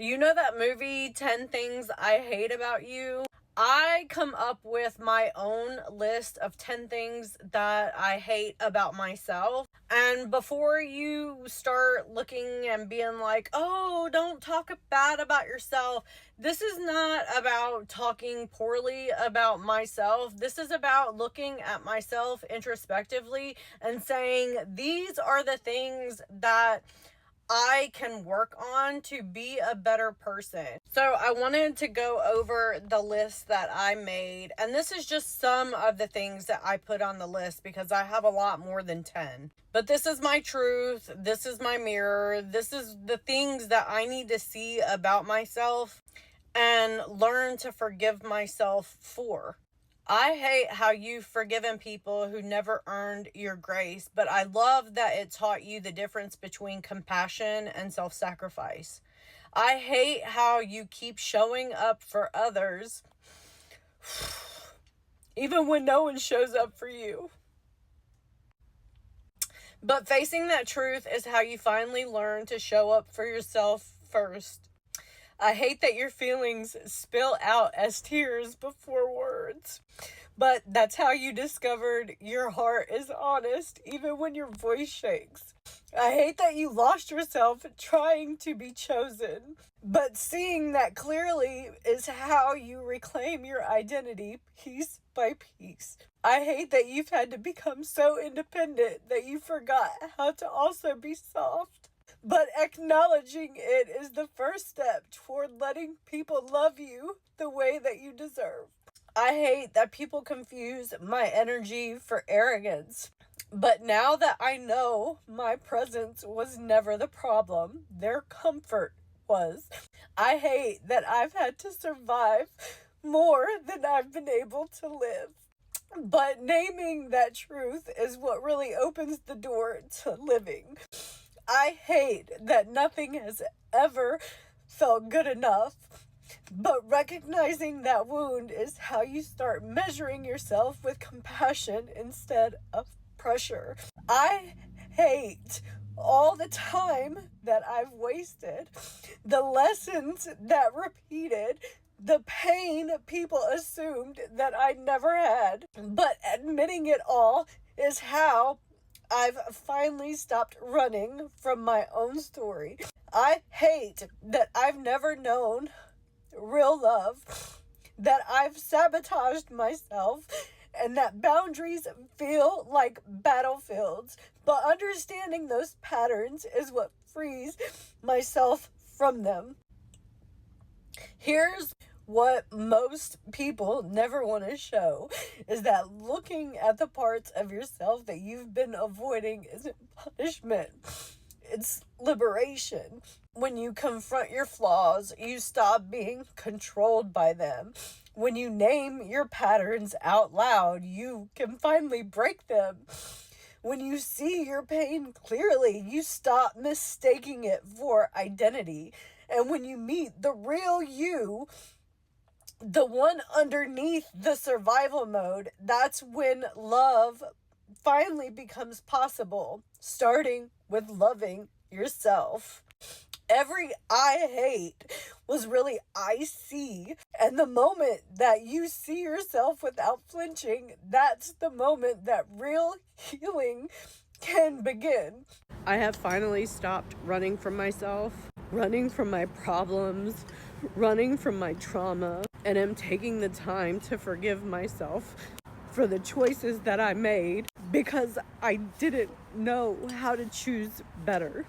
You know that movie, 10 Things I Hate About You? I come up with my own list of 10 things that I hate about myself. And before you start looking and being like, oh, don't talk bad about yourself, this is not about talking poorly about myself. This is about looking at myself introspectively and saying, these are the things that I can work on to be a better person. So I wanted to go over the list that I made. And this is just some of the things that I put on the list because I have a lot more than 10. But this is my truth. This is my mirror. This is the things that I need to see about myself and learn to forgive myself for. I hate how you've forgiven people who never earned your grace, but I love that it taught you the difference between compassion and self-sacrifice. I hate how you keep showing up for others, even when no one shows up for you. But facing that truth is how you finally learn to show up for yourself first. I hate that your feelings spill out as tears before words. But that's how you discovered your heart is honest, even when your voice shakes. I hate that you lost yourself trying to be chosen. But seeing that clearly is how you reclaim your identity piece by piece. I hate that you've had to become so independent that you forgot how to also be soft. But acknowledging it is the first step toward letting people love you the way that you deserve. I hate that people confuse my energy for arrogance. But now that I know my presence was never the problem, their comfort was. I hate that I've had to survive more than I've been able to live. But naming that truth is what really opens the door to living. I hate that nothing has ever felt good enough, but recognizing that wound is how you start measuring yourself with compassion instead of pressure. I hate all the time that I've wasted, the lessons that repeated, the pain people assumed that I never had, but admitting it all is how I've finally stopped running from my own story. I hate that I've never known real love, that I've sabotaged myself, and that boundaries feel like battlefields. But understanding those patterns is what frees myself from them. Here's what most people never want to show is that looking at the parts of yourself that you've been avoiding isn't punishment. It's liberation. When you confront your flaws, you stop being controlled by them. When you name your patterns out loud, you can finally break them. When you see your pain clearly, you stop mistaking it for identity. And when you meet the real you, the one underneath the survival mode, that's when love finally becomes possible, starting with loving yourself. Every I hate was really I see. And the moment that you see yourself without flinching, that's the moment that real healing can begin. I have finally stopped running from myself, running from my problems, running from my trauma, and am taking the time to forgive myself for the choices that I made because I didn't know how to choose better.